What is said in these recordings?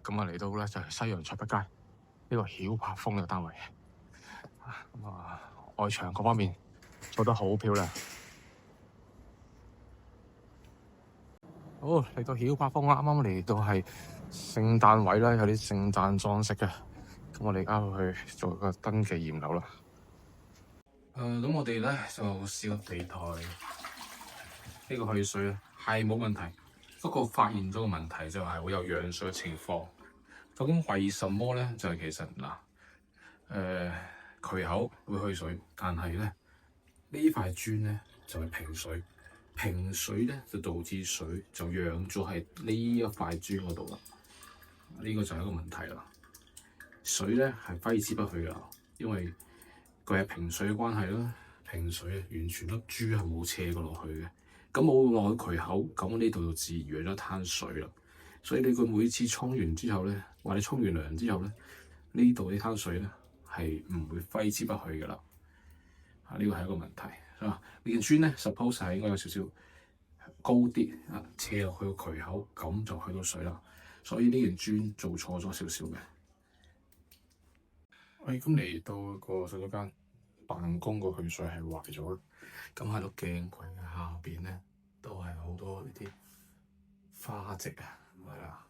咁啊嚟到咧就係西洋菜北街呢個曉柏峰嘅單位。咁啊外牆嗰方面做得好漂亮。好，嚟到曉柏峰啦，啱啱嚟到係聖誕位啦，有啲聖誕裝飾嘅。咁我哋而家去做個登記驗樓啦。咁我哋咧就試個地台呢個去水係冇問題，不過發現咗個問題就係會有揚水嘅情況。究竟為什麼咧？就係其實渠口會去水，但係咧呢塊磚咧就係平水，平水咧就導致水就揚咗喺呢一塊磚嗰度啦。呢個就係一個問題啦。水咧係揮之不去噶，因為佢係平水嘅關係啦。平水完全粒珠係冇斜過落去嘅，咁冇落去渠口，咁呢度就自然有一灘水啦。所以你佢每次沖完之後咧，或者你沖完涼之後咧，呢度呢灘水咧係唔會揮之不去噶啦。呢個係一個問題，係嘛？呢件磚咧 suppose 係應該有少少高啲斜落去個渠口，咁就去到水啦。所以呢件磚做錯咗少少嘅。咁嚟到個洗手間辦公個去水係壞咗，咁喺度鏡櫃嘅下邊咧都係好多呢啲花漬啊，係啦。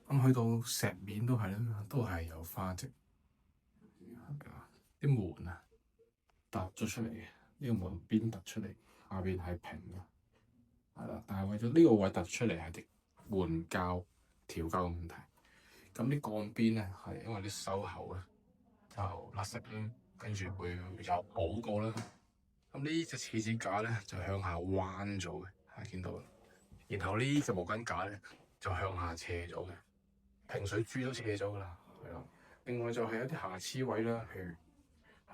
咁去到石面都係啦，都係有花漬。啲門啊凸咗出嚟嘅，呢個門邊凸出嚟，下邊係平嘅，係啦。但係為咗呢個位凸出嚟係啲換膠調膠嘅問題。咁啲鋼邊咧係因為啲收口咧就甩色啦，跟住會有補過啦。咁呢隻廁紙架咧就向下彎咗嘅，見到。然後呢隻毛巾架咧就向下斜咗嘅，平水珠都斜咗噶啦，係啦。另外就係一啲瑕疵位啦，譬如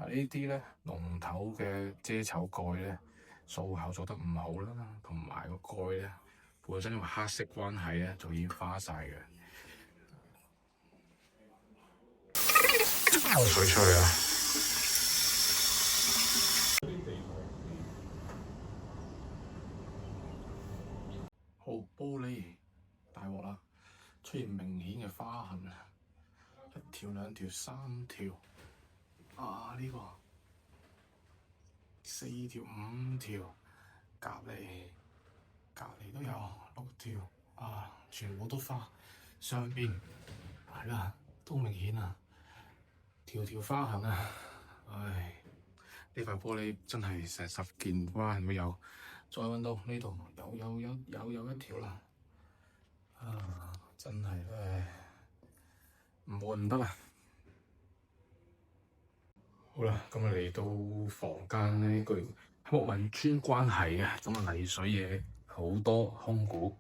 呢啲咧龍頭嘅遮醜蓋咧掃口做得唔好啦，同埋個蓋咧本身因為黑色關係咧就已經花晒嘅。水出去啊！好，玻璃大鑊啦，出現明顯嘅花痕啊！一條、兩條、三條，呢個4條、5條，隔離都有6條，全部都花。上邊係啦，都明顯啊！條條花痕啊！唉，呢塊玻璃真係成10件花痕都有。再揾到呢度有一條啦。真係唔換唔得啦。好啦，咁啊嚟到房間呢，據木紋磚關係嘅，咁啊泥水嘢好多空鼓，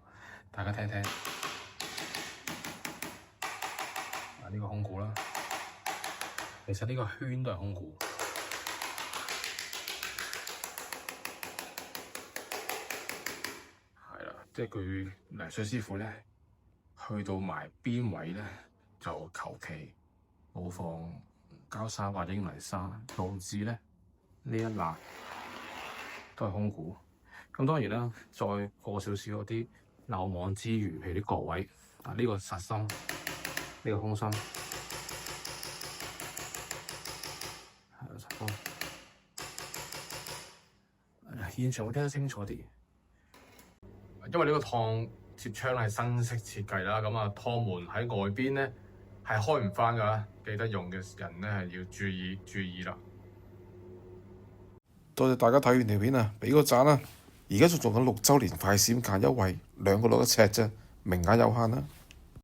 大家聽聽。呢個空鼓啦。其實呢個圈都係空鼓，係啦，即係佢泥水師傅咧，去到埋邊位咧就求其冇放膠沙或者英泥沙，導致咧呢一欄都係空鼓。咁當然啦，再過少少嗰啲漏網之魚，譬如啲角位呢個實心，呢個空心。現場會聽得清楚啲，因為呢個趟接窗係新式設計啦，咁趟門喺外邊咧係開唔返㗎，記得用嘅人咧係要注意啦。多謝大家睇完條片啊，俾個讚啦！而家仲做緊6週年快閃價優惠，2個6一尺啫，名額有限啦。